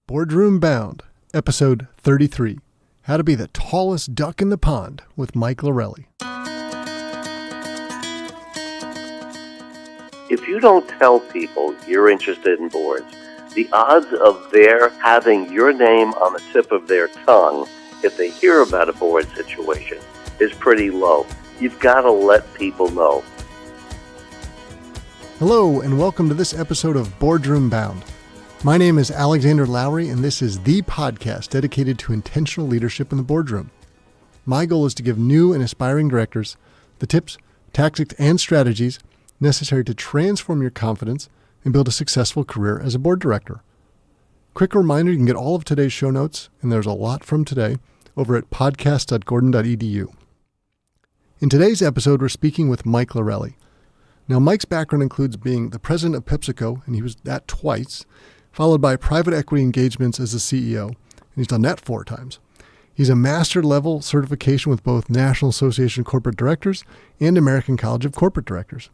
Boardroom Bound, Episode 33, How to Be the Tallest Duck in the Pond with Mike Lorelli. If you don't tell people you're interested in boards, the odds of their having your name on the tip of their tongue if they hear about a board situation is pretty low. You've got to let people know. Hello, and welcome to this episode of Boardroom Bound. My name is Alexander Lowry, and this is the podcast dedicated to intentional leadership in the boardroom. My goal is to give new and aspiring directors the tips, tactics, and strategies necessary to transform your confidence and build a successful career as a board director. Quick reminder, you can get all of today's show notes, and there's a lot from today, over at podcast.gordon.edu. In today's episode, we're speaking with Mike Lorelli. Now, Mike's background includes being the president of PepsiCo, and he was that twice, followed by private equity engagements as the CEO, and he's done that 4 times. He's a master-level certification with both National Association of Corporate Directors and American College of Corporate Directors.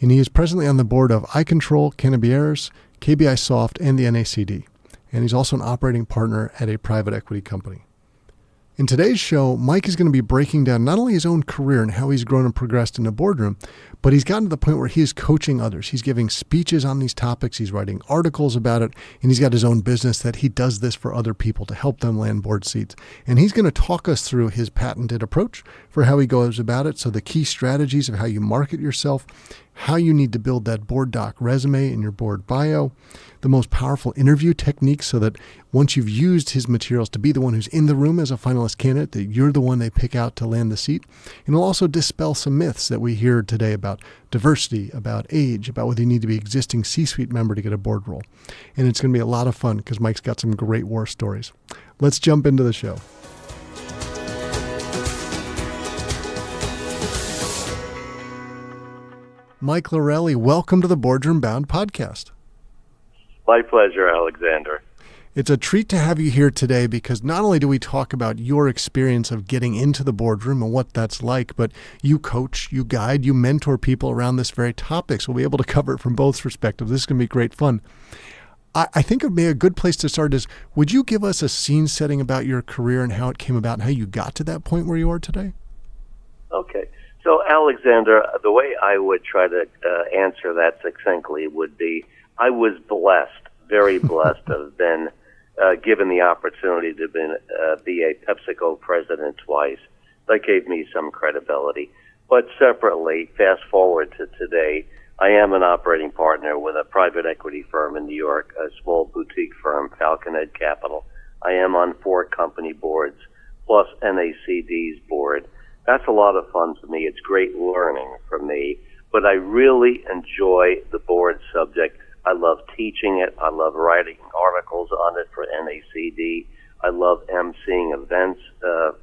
And he is presently on the board of iControl, Cannabieras, KBI Soft, and the NACD. And he's also an operating partner at a private equity company. In today's show, Mike is going to be breaking down not only his own career and how he's grown and progressed in the boardroom, but he's gotten to the point where he is coaching others. He's giving speeches on these topics. He's writing articles about it, and he's got his own business that he does this for other people to help them land board seats. And he's going to talk us through his patented approach for how he goes about it. So the key strategies of how you market yourself, how you need to build that board doc resume in your board bio, the most powerful interview techniques so that once you've used his materials to be the one who's in the room as a finalist candidate, that you're the one they pick out to land the seat. And he'll also dispel some myths that we hear today about diversity, about age, about whether you need to be an existing C-suite member to get a board role. And it's going to be a lot of fun because Mike's got some great war stories. Let's jump into the show. Mike Lorelli, welcome to the Boardroom Bound podcast. My pleasure, Alexander. It's a treat to have you here today because not only do we talk about your experience of getting into the boardroom and what that's like, but you coach, you guide, you mentor people around this very topic. So we'll be able to cover it from both perspectives. This is going to be great fun. I think it may be a good place to start is, would you give us a scene setting about your career and how it came about and how you got to that point where you are today? Okay. So, Alexander, the way I would try to answer that succinctly would be, I was blessed, very blessed, to have been given the opportunity to be a PepsiCo president twice. That gave me some credibility. But separately, fast forward to today, I am an operating partner with a private equity firm in New York, a small boutique firm, Falconhead Capital. I am on 4 company boards, plus NACD's board. That's a lot of fun for me. It's great learning for me. But I really enjoy the board subject. I love teaching it. I love writing articles on it for NACD. I love emceeing events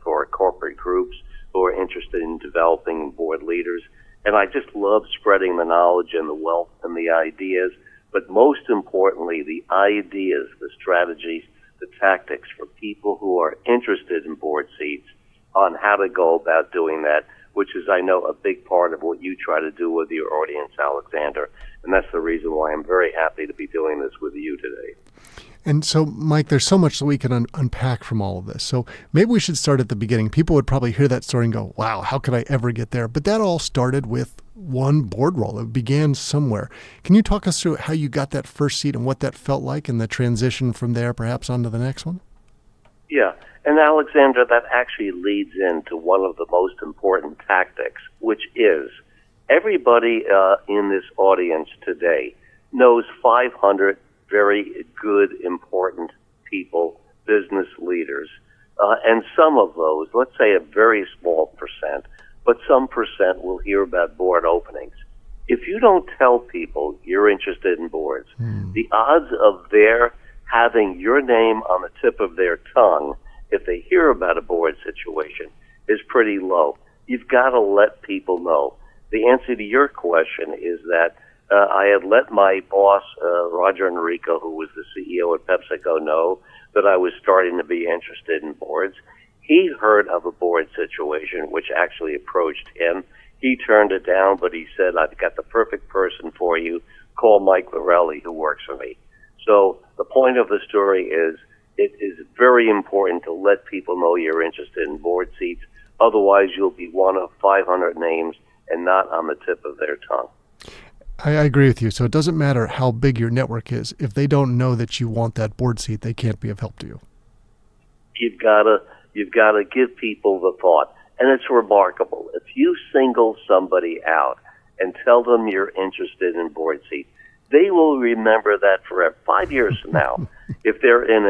for corporate groups who are interested in developing board leaders. And I just love spreading the knowledge and the wealth and the ideas. But most importantly, the ideas, the strategies, the tactics for people who are interested in board seats on how to go about doing that, which is, I know, a big part of what you try to do with your audience, Alexander. And that's the reason why I'm very happy to be doing this with you today. And so, Mike, there's so much that we can unpack from all of this. So maybe we should start at the beginning. People would probably hear that story and go, wow, how could I ever get there? But that all started with one board role. It began somewhere. Can you talk us through how you got that first seat and what that felt like and the transition from there perhaps onto the next one? Yeah. And Alexander, that actually leads into one of the most important tactics, which is everybody in this audience today knows 500 very good, important people, business leaders, and some of those, let's say a very small percent, but some percent will hear about board openings. If you don't tell people you're interested in boards, the odds of their having your name on the tip of their tongue if they hear about a board situation is pretty low. You've got to let people know. The answer to your question is that I had let my boss, Roger Enrico, who was the CEO at PepsiCo, know that I was starting to be interested in boards. He heard of a board situation which actually approached him. He turned it down, but he said, I've got the perfect person for you. Call Mike Lorelli, who works for me. So the point of the story is it is very important to let people know you're interested in board seats. Otherwise, you'll be one of 500 names and not on the tip of their tongue. I agree with you. So it doesn't matter how big your network is. If they don't know that you want that board seat, they can't be of help to you. You've got to give people the thought. And it's remarkable. If you single somebody out and tell them you're interested in board seats, they will remember that forever. 5 years from now, if they're in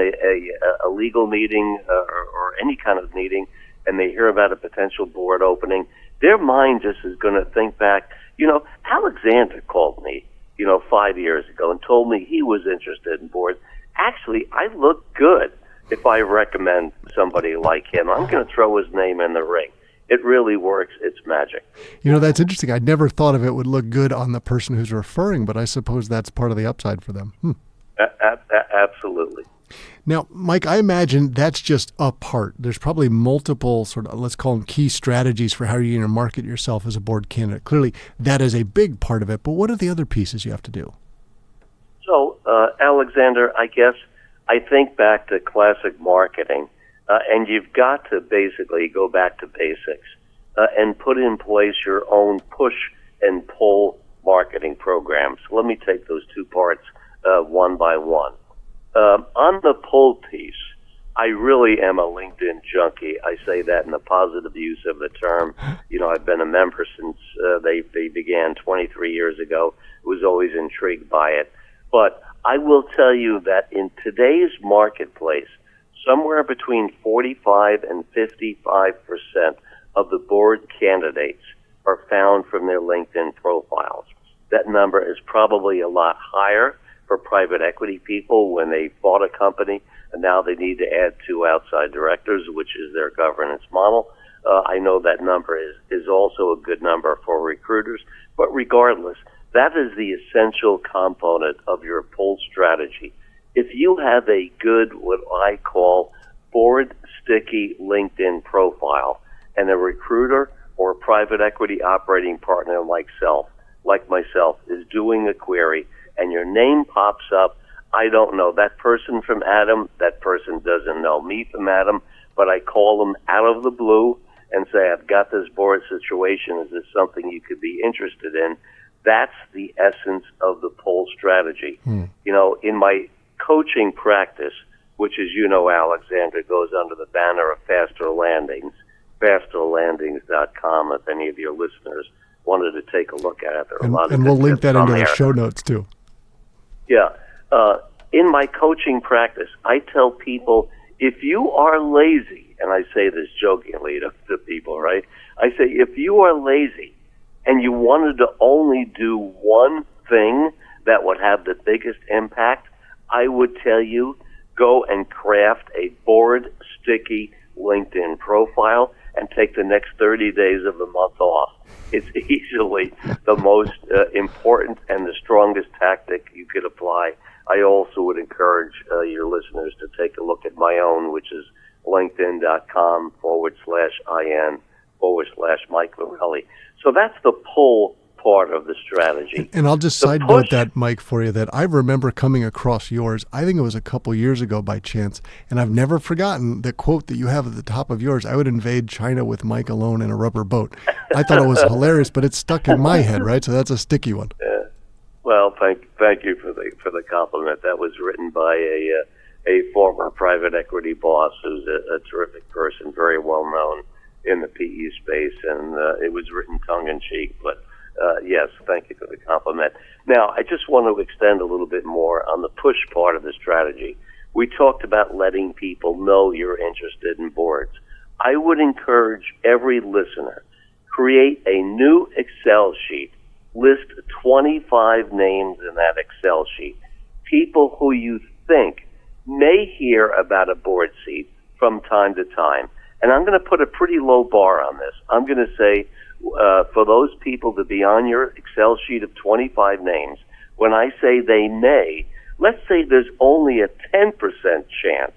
a legal meeting or any kind of meeting and they hear about a potential board opening, their mind just is going to think back, Alexander called me, 5 years ago and told me he was interested in boards. Actually, I look good if I recommend somebody like him. I'm going to throw his name in the ring. It really works. It's magic. That's interesting. I never thought of it would look good on the person who's referring, but I suppose that's part of the upside for them. Absolutely. Now, Mike, I imagine that's just a part. There's probably multiple sort of, let's call them key strategies for how you're going to market yourself as a board candidate. Clearly, that is a big part of it, but what are the other pieces you have to do? So, Alexander, I think back to classic marketing, and you've got to basically go back to basics and put in place your own push and pull marketing programs. Let me take those two parts one by one. On the pull piece, I really am a LinkedIn junkie. I say that in the positive use of the term. I've been a member since they began 23 years ago. Was always intrigued by it. But I will tell you that in today's marketplace, somewhere between 45 and 55% of the board candidates are found from their LinkedIn profiles. That number is probably a lot higher for private equity people when they bought a company and now they need to add 2 outside directors, which is their governance model. I know that number is also a good number for recruiters, but regardless, that is the essential component of your pull strategy. If you have a good, what I call board sticky LinkedIn profile, and a recruiter or a private equity operating partner like myself is doing a query and your name pops up, I don't know that person from Adam, that person doesn't know me from Adam, but I call them out of the blue and say, I've got this board situation. Is this something you could be interested in? That's the essence of the pull strategy. In my coaching practice, which, as you know, Alexander, goes under the banner of Faster Landings, fasterlandings.com, if any of your listeners wanted to take a look at it. And we'll link that into the show notes, too. Yeah. In my coaching practice, I tell people, if you are lazy, and I say this jokingly to people, right? I say, if you are lazy and you wanted to only do one thing that would have the biggest impact, I would tell you, go and craft a board sticky LinkedIn profile and take the next 30 days of the month off. It's easily the most important and the strongest tactic you could apply. I also would encourage your listeners to take a look at my own, which is linkedin.com/IN/Mike Lorelli. So that's the pull part of the strategy. And I'll just side note that, Mike, for you, that I remember coming across yours. I think it was a couple years ago by chance, and I've never forgotten the quote that you have at the top of yours. I would invade China with Mike alone in a rubber boat. I thought it was hilarious, but it's stuck in my head, right? So that's a sticky one. Well, thank you for the compliment. That was written by a former private equity boss who's a terrific person, very well known in the PE space, and it was written tongue in cheek, but yes, thank you for the compliment. Now, I just want to extend a little bit more on the push part of the strategy. We talked about letting people know you're interested in boards. I would encourage every listener, create a new Excel sheet, list 25 names in that Excel sheet, people who you think may hear about a board seat from time to time. And I'm going to put a pretty low bar on this. I'm going to say, for those people to be on your Excel sheet of 25 names, when I say they may, let's say there's only a 10% chance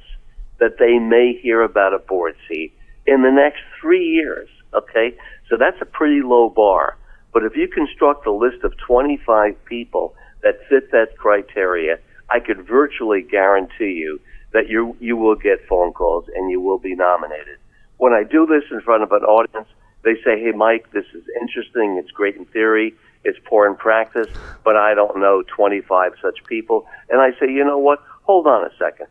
that they may hear about a board seat in the next 3 years, okay? So that's a pretty low bar. But if you construct a list of 25 people that fit that criteria, I could virtually guarantee you that you will get phone calls and you will be nominated. When I do this in front of an audience, they say, hey, Mike, this is interesting. It's great in theory. It's poor in practice, but I don't know 25 such people. And I say, you know what? Hold on a second.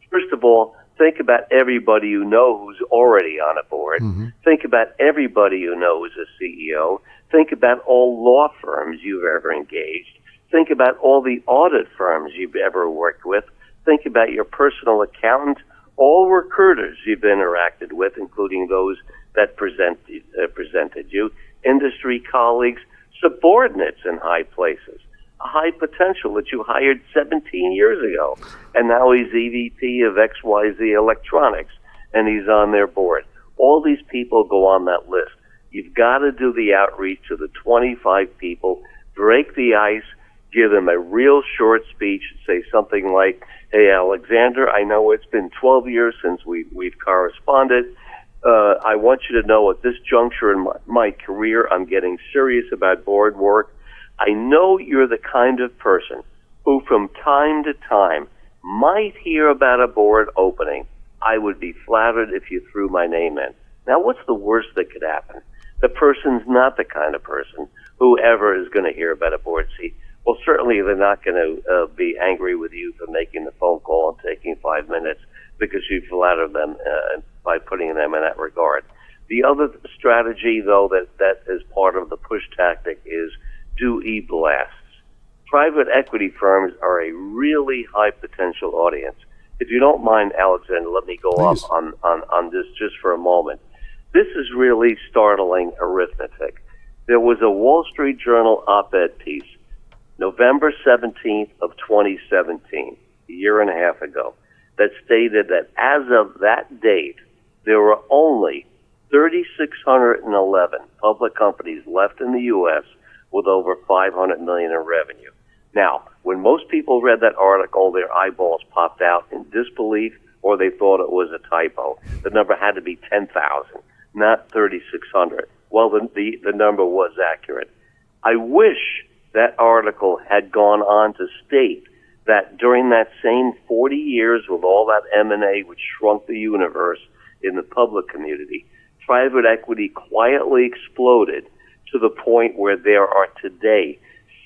First of all, think about everybody you know who's already on a board. Mm-hmm. Think about everybody you know who's a CEO. Think about all law firms you've ever engaged. Think about all the audit firms you've ever worked with. Think about your personal accountant, all recruiters you've interacted with, including those that presented you, industry colleagues, subordinates in high places, a high potential that you hired 17 years ago, and now he's EVP of XYZ Electronics, and he's on their board. All these people go on that list. You've got to do the outreach to the 25 people, break the ice, give them a real short speech, say something like, hey, Alexander, I know it's been 12 years since we've corresponded. I want you to know at this juncture in my career, I'm getting serious about board work. I know you're the kind of person who from time to time might hear about a board opening. I would be flattered if you threw my name in. Now, what's the worst that could happen? The person's not the kind of person who ever is going to hear about a board seat. Well, certainly they're not going to be angry with you for making the phone call and taking 5 minutes because you flattered them by putting them in that regard. The other strategy, though, that is part of the push tactic is do e-blasts. Private equity firms are a really high potential audience. If you don't mind, Alexander, let me go Please. up on this just for a moment. This is really startling arithmetic. There was a Wall Street Journal op-ed piece November 17th of 2017, a year and a half ago, that stated that as of that date, there were only 3,611 public companies left in the U.S. with over $500 million in revenue. Now, when most people read that article, their eyeballs popped out in disbelief or they thought it was a typo. The number had to be 10,000, not 3,600. Well, the number was accurate. I wish that article had gone on to state that during that same 40 years with all that M&A which shrunk the universe in the public community, private equity quietly exploded to the point where there are today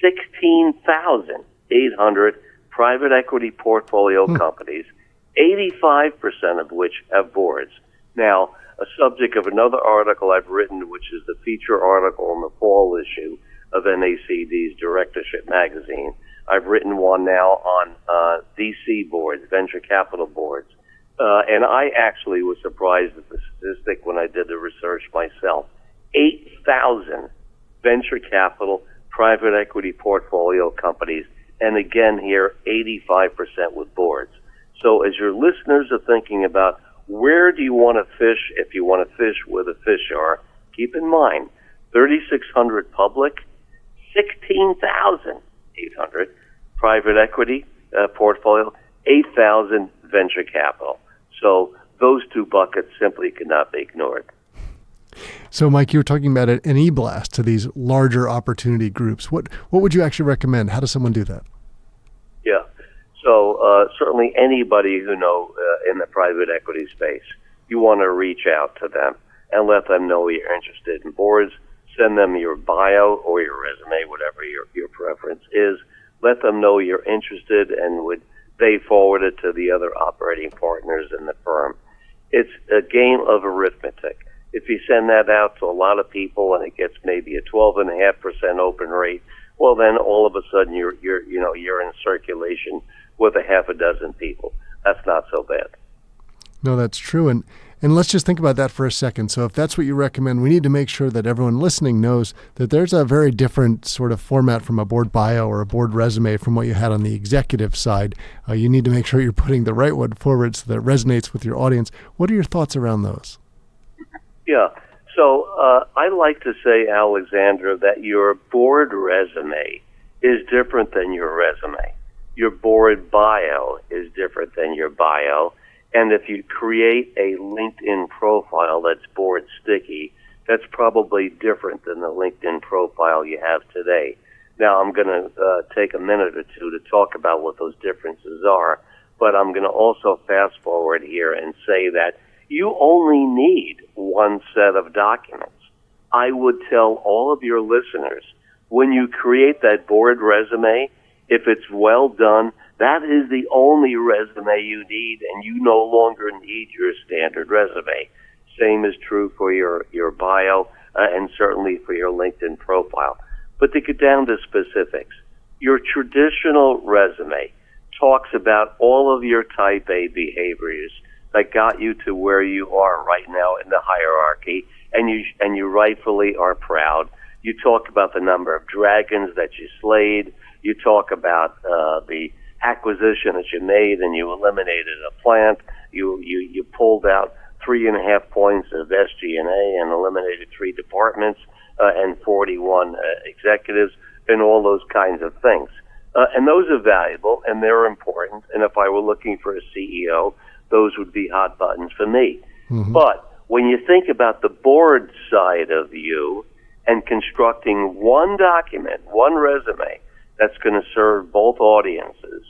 16,800 private equity portfolio companies, 85% of which have boards. Now, a subject of another article I've written, which is the feature article in the fall issue of NACD's Directorship magazine. I've written one now on VC boards, venture capital boards. And I actually was surprised at the statistic when I did the research myself. 8,000 venture capital private equity portfolio companies, and again here, 85% with boards. So as your listeners are thinking about where do you want to fish if you want to fish where the fish are, keep in mind, 3,600 public, 16,800 private equity portfolio, 8,000 venture capital. So those two buckets simply cannot be ignored. So, Mike, you were talking about an e-blast to these larger opportunity groups. What would you actually recommend? How does someone do that? Yeah. So certainly anybody who know in the private equity space, you want to reach out to them and let them know you're interested in boards. Send them your bio or your resume, whatever your preference is. Let them know you're interested, and would they forward it to the other operating partners in the firm. It's a game of arithmetic. If you send that out to a lot of people and it gets maybe a 12.5% open rate, well, then all of a sudden you're in circulation with a half a dozen people. That's not so bad. No, that's true. And let's just think about that for a second. So if that's what you recommend, we need to make sure that everyone listening knows that there's a very different sort of format from a board bio or a board resume from what you had on the executive side. You need to make sure you're putting the right one forward so that it resonates with your audience. What are your thoughts around those? Yeah. So I like to say, Alexander, that your board resume is different than your resume. Your board bio is different than your bio. And if you create a LinkedIn profile that's board sticky, that's probably different than the LinkedIn profile you have today. Now, I'm going to take a minute or two to talk about what those differences are, but I'm going to also fast forward here and say that you only need one set of documents. I would tell all of your listeners, when you create that board resume, if it's well done, that is the only resume you need, and you no longer need your standard resume. Same is true for your bio and certainly for your LinkedIn profile. But to get down to specifics, your traditional resume talks about all of your type A behaviors that got you to where you are right now in the hierarchy, and you rightfully are proud. You talk about the number of dragons that you slayed. You talk about the acquisition that you made, and you eliminated a plant. You pulled out 3.5 points of SG&A and eliminated 3 departments and 41 executives, and all those kinds of things. And those are valuable, and they're important. And if I were looking for a CEO, those would be hot buttons for me. Mm-hmm. But when you think about the board side of you and constructing one document, one resume that's going to serve both audiences,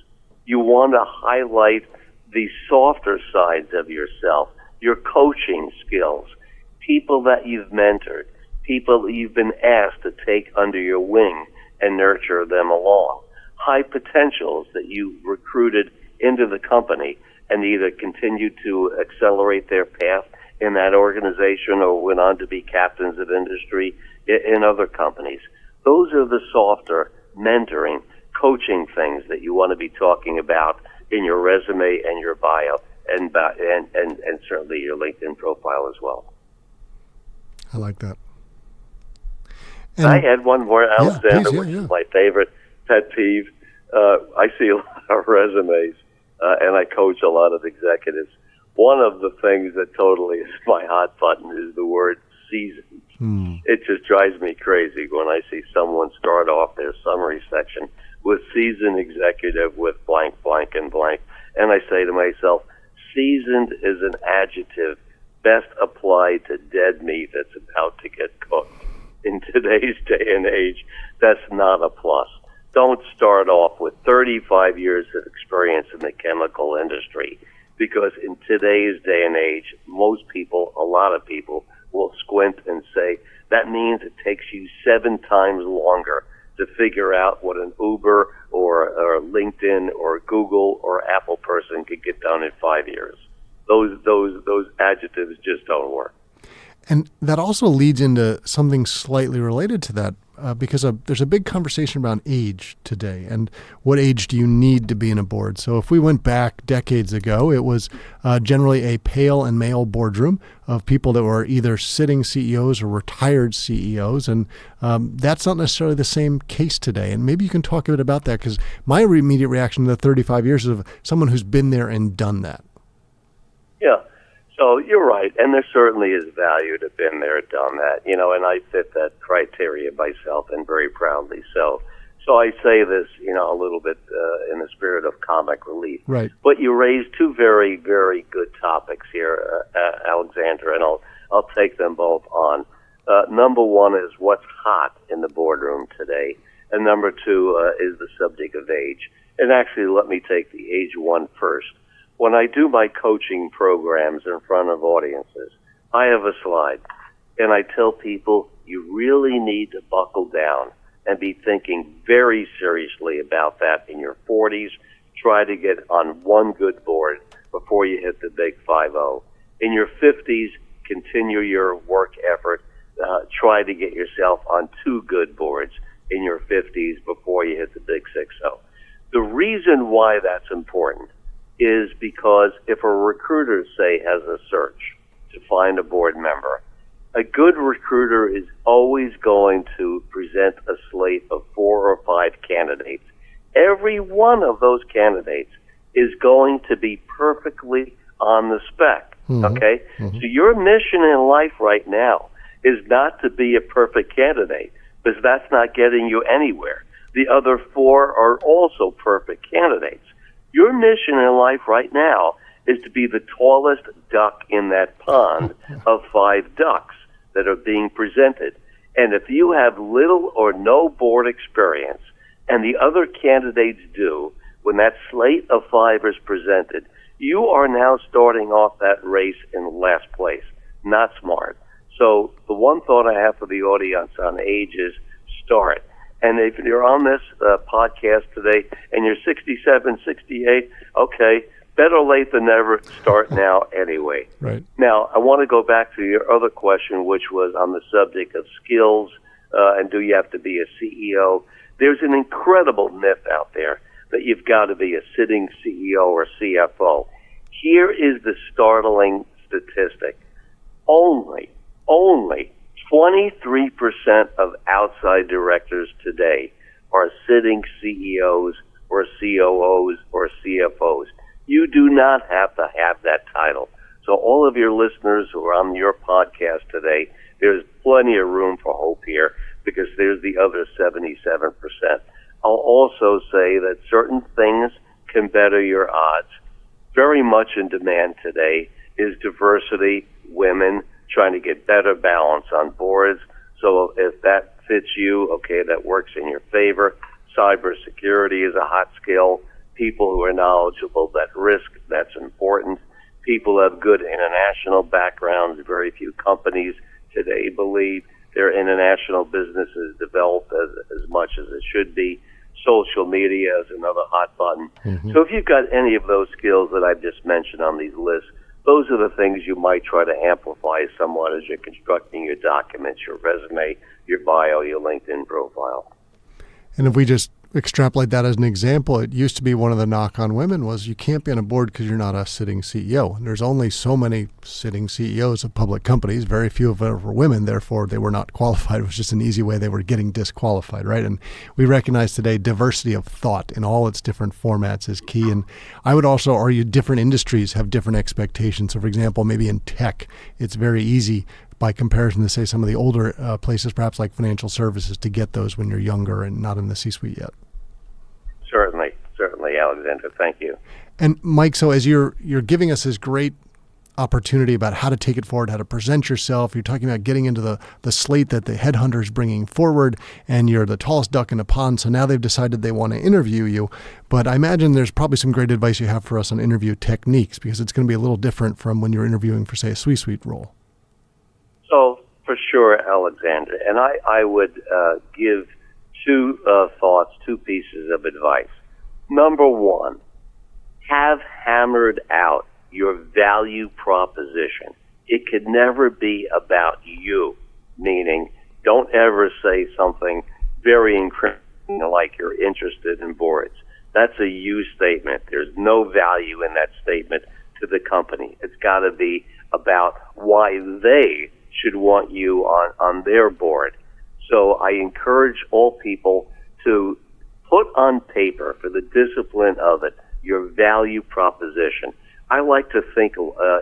you want to highlight the softer sides of yourself, your coaching skills, people that you've mentored, people that you've been asked to take under your wing and nurture them along, high potentials that you recruited into the company and either continued to accelerate their path in that organization or went on to be captains of industry in other companies. Those are the softer mentoring, coaching things that you want to be talking about in your resume and your bio and certainly your LinkedIn profile as well. I like that. And I had one more, Alexander, which is my favorite pet peeve. I see a lot of resumes, and I coach a lot of executives. One of the things that totally is my hot button is the word seasoned. It just drives me crazy when I see someone start off their summary section with seasoned executive with blank, blank, and blank. And I say to myself, seasoned is an adjective best applied to dead meat that's about to get cooked. In today's day and age, that's not a plus. Don't start off with 35 years of experience in the chemical industry, because in today's day and age, most people, a lot of people, will squint and say, that means it takes you 7 times longer to figure out what an Uber or LinkedIn or Google or Apple person could get done in 5 years. Those adjectives just don't work. And that also leads into something slightly related to that, because there's a big conversation about age today and what age do you need to be in a board. So if we went back decades ago, it was generally a pale and male boardroom of people that were either sitting CEOs or retired CEOs. And that's not necessarily the same case today. And maybe you can talk a bit about that, because my immediate reaction to the 35 years is of someone who's been there and done that. Yeah. So you're right, and there certainly is value to been there, done that, and I fit that criteria myself, and very proudly so. So I say this, a little bit in the spirit of comic relief. Right. But you raised 2 very, very good topics here, Alexander, and I'll take them both on. Number 1 is what's hot in the boardroom today, and number 2 is the subject of age. And actually, let me take the age one first. When I do my coaching programs in front of audiences, I have a slide, and I tell people you really need to buckle down and be thinking very seriously about that in your 40s. Try to get on one good board before you hit the big 5-0. In your 50s, continue your work effort. Try to get yourself on 2 good boards in your 50s before you hit the big 6-0. The reason why that's important is because if a recruiter, say, has a search to find a board member, a good recruiter is always going to present a slate of 4 or 5 candidates. Every one of those candidates is going to be perfectly on the spec, okay? Mm-hmm. So your mission in life right now is not to be a perfect candidate, because that's not getting you anywhere. The other 4 are also perfect candidates. Your mission in life right now is to be the tallest duck in that pond of 5 ducks that are being presented. And if you have little or no board experience, and the other candidates do, when that slate of 5 is presented, you are now starting off that race in last place. Not smart. So the one thought I have for the audience on age is start. And if you're on this podcast today and you're 67, 68, okay, better late than never. Start now anyway. Right. Now, I want to go back to your other question, which was on the subject of skills and do you have to be a CEO. There's an incredible myth out there that you've got to be a sitting CEO or CFO. Here is the startling statistic. Only 23% of outside directors today are sitting CEOs or COOs or CFOs. You do not have to have that title. So all of your listeners who are on your podcast today, there's plenty of room for hope here because there's the other 77%. I'll also say that certain things can better your odds. Very much in demand today is diversity, women, trying to get better balance on boards. So if that fits you, okay, that works in your favor. Cybersecurity is a hot skill. People who are knowledgeable about risk, that's important. People have good international backgrounds. Very few companies today believe their international business is developed as much as it should be. Social media is another hot button. Mm-hmm. So if you've got any of those skills that I've just mentioned on these lists, those are the things you might try to amplify somewhat as you're constructing your documents, your resume, your bio, your LinkedIn profile. And if we just extrapolate that as an example, it used to be one of the knock on women was you can't be on a board because you're not a sitting CEO. And there's only so many sitting CEOs of public companies. Very few of them were women, therefore they were not qualified. It was just an easy way they were getting disqualified, right? And we recognize today diversity of thought in all its different formats is key. And I would also argue different industries have different expectations. So for example, maybe in tech, it's very easy by comparison to say some of the older places, perhaps like financial services, to get those when you're younger and not in the C-suite yet. Certainly, Alexander. Thank you. And Mike, so as you're giving us this great opportunity about how to take it forward, how to present yourself, you're talking about getting into the slate that the headhunter is bringing forward, and you're the tallest duck in the pond, so now they've decided they want to interview you. But I imagine there's probably some great advice you have for us on interview techniques, because it's going to be a little different from when you're interviewing for, say, a C-suite role. So, for sure, Alexander, and I would give two pieces of advice. Number one, have hammered out your value proposition. It could never be about you, meaning don't ever say something very incriminating like you're interested in boards. That's a you statement. There's no value in that statement to the company. It's got to be about why they should want you on their board. So I encourage all people to put on paper, for the discipline of it, your value proposition. I like to think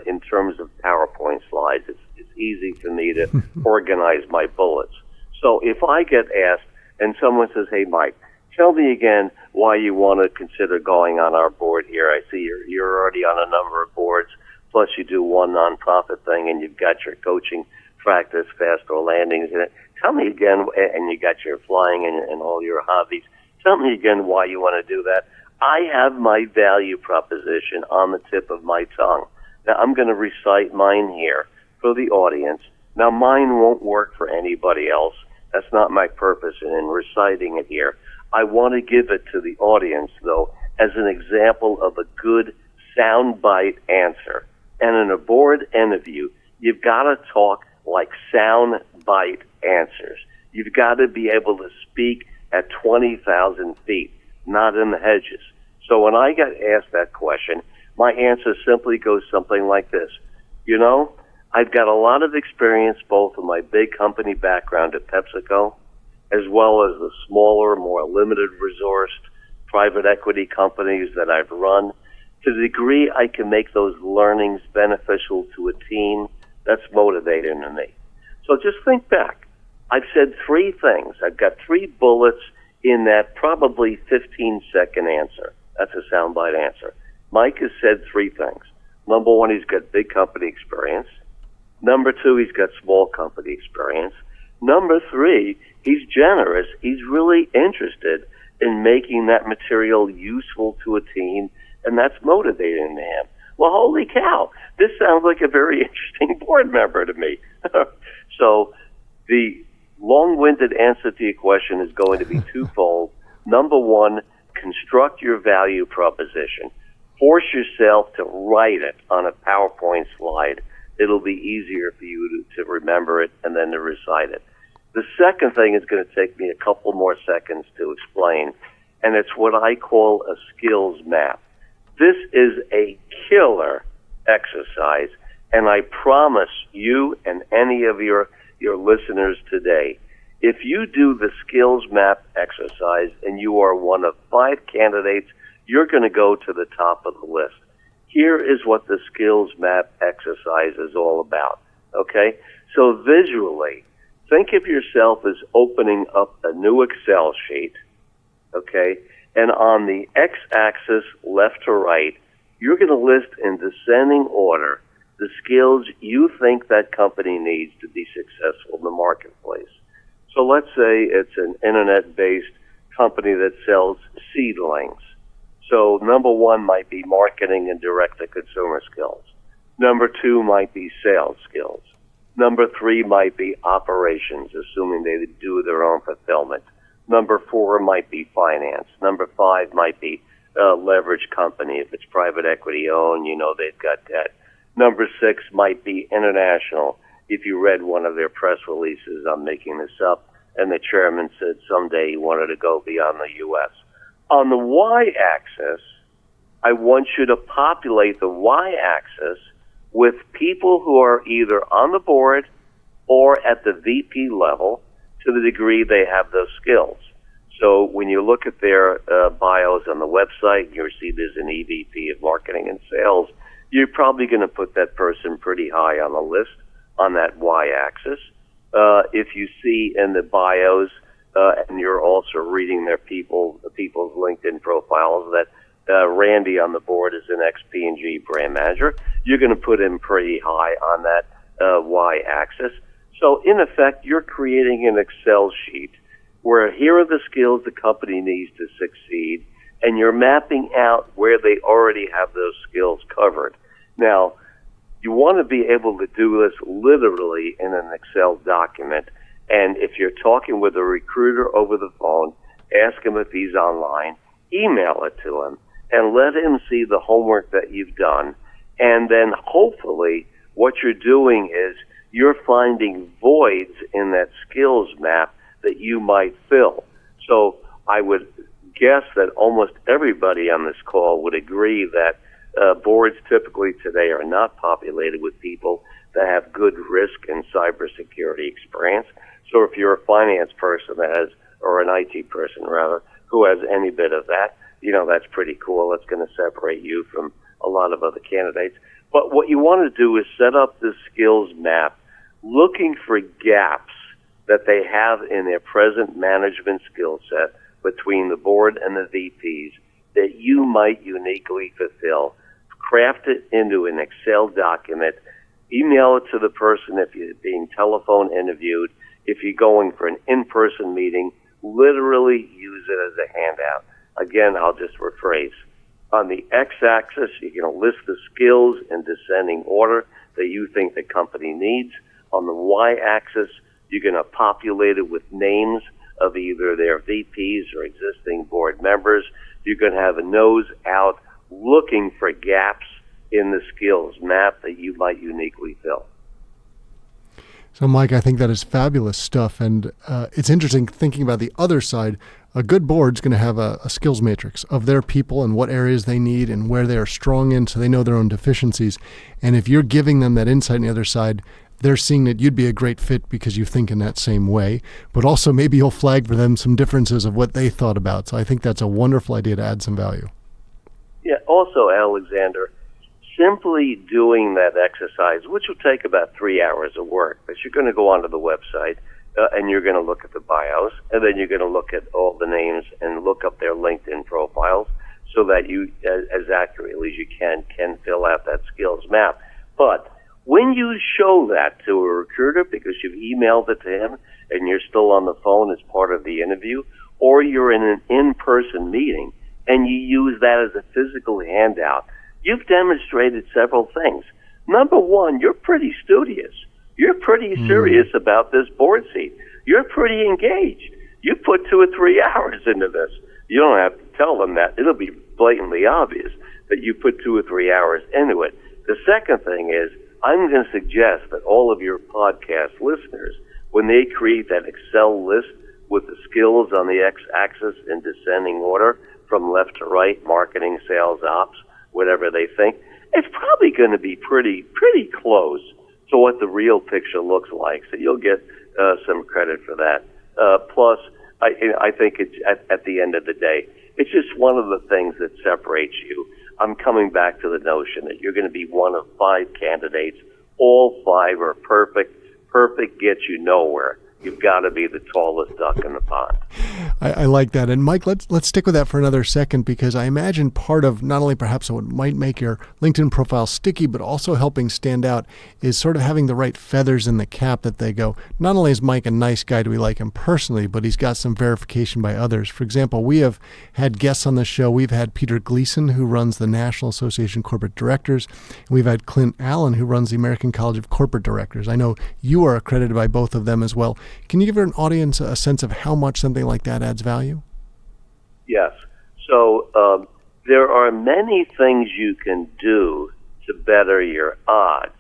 in terms of PowerPoint slides. It's easy for me to organize my bullets. So if I get asked and someone says, hey, Mike, tell me again why you want to consider going on our board here. I see you're already on a number of boards, plus you do one nonprofit thing, and you've got your coaching practice, fast or landings in it. Tell me again, and you got your flying and all your hobbies. Tell me again why you want to do that. I have my value proposition on the tip of my tongue. Now, I'm going to recite mine here for the audience. Now, mine won't work for anybody else. That's not my purpose in reciting it here. I want to give it to the audience, though, as an example of a good soundbite answer. And in a board interview, you've got to talk like soundbite answers. You've got to be able to speak at 20,000 feet, not in the hedges. So when I got asked that question, my answer simply goes something like this. You know, I've got a lot of experience both in my big company background at PepsiCo, as well as the smaller, more limited resourced private equity companies that I've run. To the degree I can make those learnings beneficial to a team, that's motivating to me. So just think back. I've said 3 things. I've got 3 bullets in that probably 15-second answer. That's a soundbite answer. Mike has said 3 things. Number 1, he's got big company experience. Number 2, he's got small company experience. Number 3, he's generous. He's really interested in making that material useful to a team, and that's motivating to him. Well, holy cow, this sounds like a very interesting board member to me. So the long-winded answer to your question is going to be twofold. Number 1, construct your value proposition. Force yourself to write it on a PowerPoint slide. It'll be easier for you to remember it and then to recite it. The second thing is going to take me a couple more seconds to explain, and it's what I call a skills map. This is a killer exercise, and I promise you and any of your listeners today, if you do the skills map exercise and you are one of 5 candidates, you're going to go to the top of the list. Here is what the skills map exercise is all about, okay? So visually, think of yourself as opening up a new Excel sheet, okay? And on the x-axis, left to right, you're going to list in descending order the skills you think that company needs to be successful in the marketplace. So let's say it's an internet-based company that sells seedlings. So number 1 might be marketing and direct-to-consumer skills. Number 2 might be sales skills. Number 3 might be operations, assuming they do their own fulfillment. Number 4 might be finance. Number 5 might be leverage company. If it's private equity owned, they've got debt. Number 6 might be international. If you read one of their press releases, I'm making this up, and the chairman said someday he wanted to go beyond the U.S. On the y-axis, I want you to populate the y-axis with people who are either on the board or at the VP level to the degree they have those skills. So when you look at their bios on the website, you see there's an EVP of marketing and sales, you're probably going to put that person pretty high on the list on that y-axis. If you see in the bios, and you're also reading their people's LinkedIn profiles, that Randy on the board is an ex-P&G brand manager, you're going to put him pretty high on that y-axis. So in effect, you're creating an Excel sheet where here are the skills the company needs to succeed, and you're mapping out where they already have those skills covered. Now, you want to be able to do this literally in an Excel document, and if you're talking with a recruiter over the phone, ask him if he's online, email it to him, and let him see the homework that you've done. And then hopefully what you're doing is you're finding voids in that skills map that you might fill. So I would guess that almost everybody on this call would agree that boards typically today are not populated with people that have good risk and cybersecurity experience. So if you're a finance person that has, or an IT person rather, who has any bit of that, that's pretty cool. That's going to separate you from a lot of other candidates. But what you want to do is set up this skills map looking for gaps that they have in their present management skill set between the board and the VPs that you might uniquely fulfill. Craft it into an Excel document, email it to the person if you're being telephone interviewed. If you're going for an in-person meeting, literally use it as a handout. Again, I'll just rephrase. On the x-axis, you're going to list the skills in descending order that you think the company needs. On the y-axis, you're going to populate it with names of either their VPs or existing board members. You're going to have a nose out looking for gaps in the skills map that you might uniquely fill. So, Mike, I think that is fabulous stuff. And it's interesting thinking about the other side. A good board's going to have a skills matrix of their people and what areas they need and where they are strong in so they know their own deficiencies. And if you're giving them that insight on the other side, they're seeing that you'd be a great fit because you think in that same way. But also maybe you'll flag for them some differences of what they thought about. So I think that's a wonderful idea to add some value. Yeah, also, Alexander, simply doing that exercise, which will take about 3 hours of work, but you're going to go onto the website and you're going to look at the bios, and then you're going to look at all the names and look up their LinkedIn profiles so that you, as accurately as you can fill out that skills map. But When you show that to a recruiter because you've emailed it to him and you're still on the phone as part of the interview, or you're in an in-person meeting and you use that as a physical handout, you've demonstrated several things. Number one, you're pretty studious. You're pretty serious about this board seat. You're pretty engaged. You put 2 or 3 hours into this. You don't have to tell them that. It'll be blatantly obvious that you put 2 or 3 hours into it. The second thing is, I'm going to suggest that all of your podcast listeners, when they create that Excel list with the skills on the x-axis in descending order from left to right, marketing, sales, ops, whatever they think, it's probably going to be pretty close to what the real picture looks like. So you'll get some credit for that. Plus, I think it's at the end of the day, it's just one of the things that separates you. I'm coming back to the notion that you're going to be one of 5 candidates. All 5 are perfect. Perfect gets you nowhere. You've got to be the tallest duck in the pond. I like that. And Mike, let's stick with that for another second, because I imagine part of not only perhaps what might make your LinkedIn profile sticky, but also helping stand out is sort of having the right feathers in the cap that they go, not only is Mike a nice guy, do we like him personally, but he's got some verification by others. For example, we have had guests on the show. We've had Peter Gleason, who runs the National Association of Corporate Directors. And we've had Clint Allen, who runs the American College of Corporate Directors. I know you are accredited by both of them as well. Can you give an audience a sense of how much something like that adds value? Yes. So there are many things you can do to better your odds.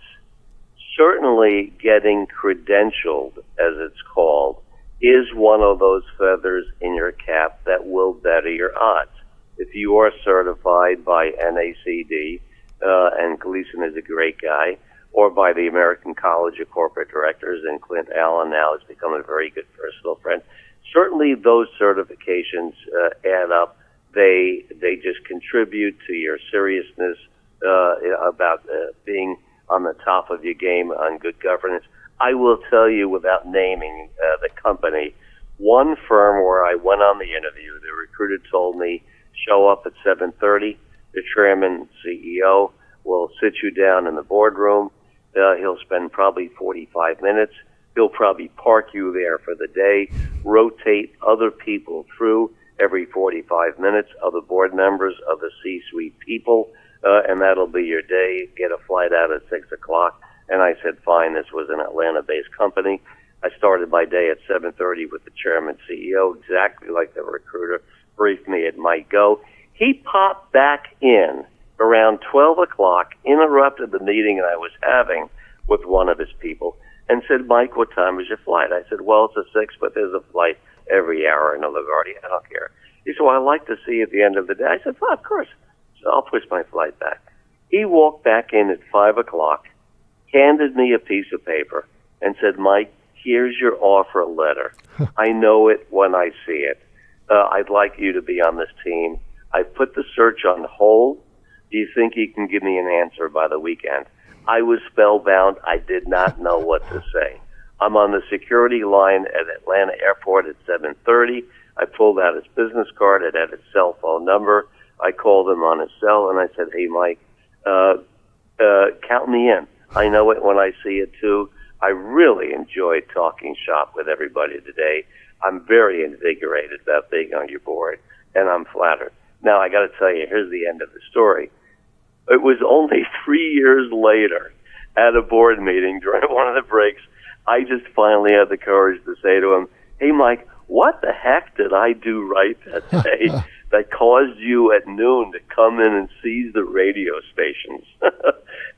Certainly getting credentialed, as it's called, is one of those feathers in your cap that will better your odds. If you are certified by NACD, and Gleason is a great guy, or by the American College of Corporate Directors, and Clint Allen now has become a very good personal friend. Certainly those certifications add up. They just contribute to your seriousness about being on the top of your game on good governance. I will tell you, without naming the company, one firm where I went on the interview, the recruiter told me, show up at 7:30. The chairman, CEO, will sit you down in the boardroom. He'll spend probably 45 minutes. He'll probably park you there for the day, rotate other people through every 45 minutes, other board members, other C-suite people, and that'll be your day. Get a flight out at 6 o'clock. And I said, fine, this was an Atlanta-based company. I started my day at 7:30 with the chairman, CEO, exactly like the recruiter briefed me it might go. He popped back in around 12 o'clock, interrupted the meeting I was having with one of his people, and said, Mike, what time is your flight? I said, well, it's a 6, but there's a flight every hour in LaGuardia. I don't care. He said, well, I'd like to see you at the end of the day. I said, well, of course. So I'll push my flight back. He walked back in at 5 o'clock, handed me a piece of paper, and said, Mike, here's your offer letter. I know it when I see it. I'd like you to be on this team. I put the search on hold. Do you think you can give me an answer by the weekend? I was spellbound. I did not know what to say. I'm on the security line at Atlanta Airport at 7:30. I pulled out his business card. It had his cell phone number. I called him on his cell, and I said, hey, Mike, count me in. I know it when I see it, too. I really enjoyed talking shop with everybody today. I'm very invigorated about being on your board, and I'm flattered. Now, I got to tell you, here's the end of the story. It was only 3 years later at a board meeting during one of the breaks, I just finally had the courage to say to him, hey, Mike, what the heck did I do right that day that caused you at noon to come in and seize the radio stations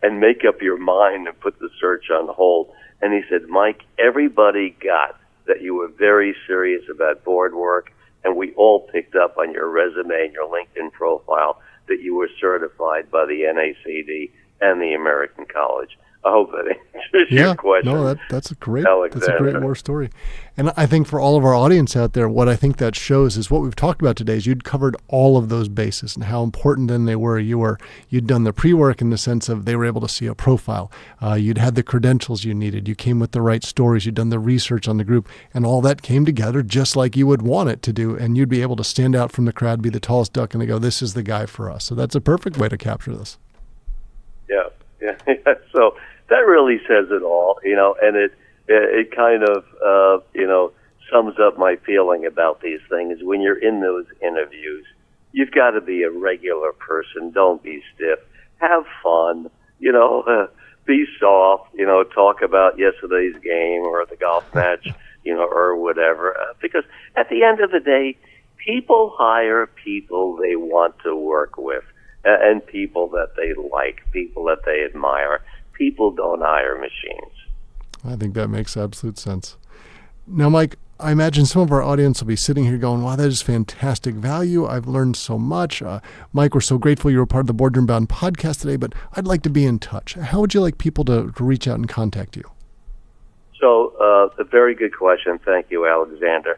and make up your mind and put the search on hold? And he said, Mike, everybody got that you were very serious about board work, and we all picked up on your resume and your LinkedIn profile that you were certified by the NACD and the American College. I hope that answers your question. No, that's a great war story. And I think for all of our audience out there, what I think that shows is what we've talked about today is you'd covered all of those bases and how important then they were. You'd done the pre-work in the sense of they were able to see a profile. You'd had the credentials you needed. You came with the right stories. You'd done the research on the group, and all that came together just like you would want it to do. And you'd be able to stand out from the crowd, be the tallest duck, and they go, this is the guy for us. So that's a perfect way to capture this. Yeah. Yeah. So that really says it all, and it kind of, sums up my feeling about these things. When you're in those interviews, you've got to be a regular person. Don't be stiff. Have fun, be soft, talk about yesterday's game or the golf match, or whatever. Because at the end of the day, people hire people they want to work with and people that they like, people that they admire. People don't hire machines. I think that makes absolute sense. Now, Mike, I imagine some of our audience will be sitting here going, wow, that is fantastic value. I've learned so much. Mike, we're so grateful you were part of the Boardroom Bound podcast today, but I'd like to be in touch. How would you like people to reach out and contact you? So, a very good question. Thank you, Alexander.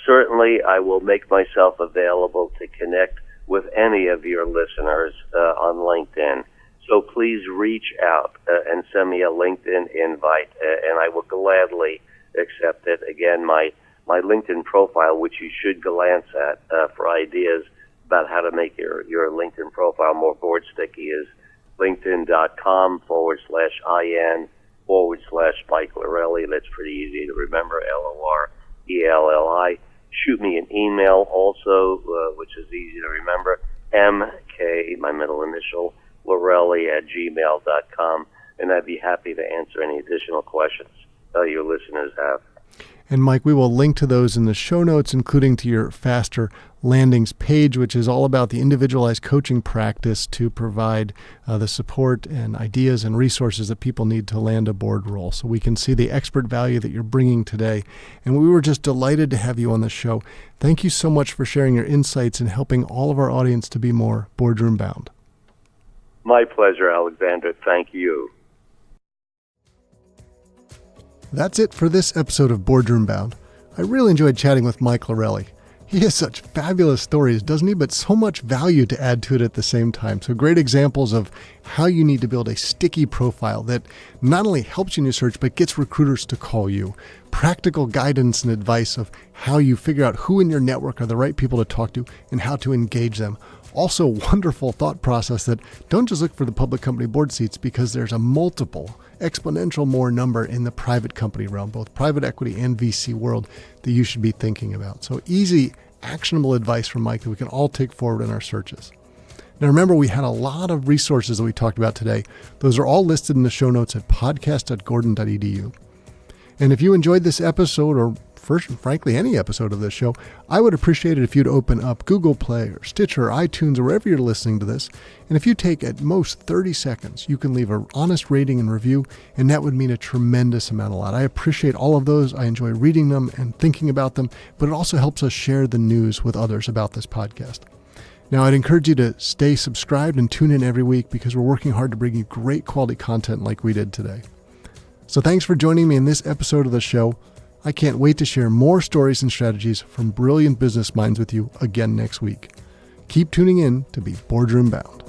Certainly, I will make myself available to connect with any of your listeners on LinkedIn. So please reach out and send me a LinkedIn invite, and I will gladly accept it. Again, my LinkedIn profile, which you should glance at for ideas about how to make your LinkedIn profile more board sticky, is linkedin.com/IN/Mike Lorelli. That's pretty easy to remember, LORELLI. Shoot me an email also, which is easy to remember, MK, my middle initial, Lorelli@gmail.com, and I'd be happy to answer any additional questions your listeners have. And Mike, we will link to those in the show notes, including to your Faster Landings page, which is all about the individualized coaching practice to provide the support and ideas and resources that people need to land a board role. So we can see the expert value that you're bringing today. And we were just delighted to have you on the show. Thank you so much for sharing your insights and helping all of our audience to be more boardroom bound. My pleasure, Alexander. Thank you. That's it for this episode of Boardroom Bound. I really enjoyed chatting with Mike Lorelli. He has such fabulous stories, doesn't he? But so much value to add to it at the same time. So great examples of how you need to build a sticky profile that not only helps you in your search, but gets recruiters to call you. Practical guidance and advice of how you figure out who in your network are the right people to talk to and how to engage them. Also, wonderful thought process that don't just look for the public company board seats, because there's a exponential more number in the private company realm, both private equity and VC world, that you should be thinking about. So easy, actionable advice from Mike that we can all take forward in our searches. Now remember, we had a lot of resources that we talked about today. Those are all listed in the show notes at podcast.gordon.edu. And if you enjoyed this episode, or frankly, any episode of this show, I would appreciate it if you'd open up Google Play or Stitcher or iTunes or wherever you're listening to this. And if you take at most 30 seconds, you can leave an honest rating and review, and that would mean a tremendous amount a lot. I appreciate all of those. I enjoy reading them and thinking about them, but it also helps us share the news with others about this podcast. Now, I'd encourage you to stay subscribed and tune in every week, because we're working hard to bring you great quality content like we did today. So thanks for joining me in this episode of the show. I can't wait to share more stories and strategies from brilliant business minds with you again next week. Keep tuning in to be Boardroom Bound.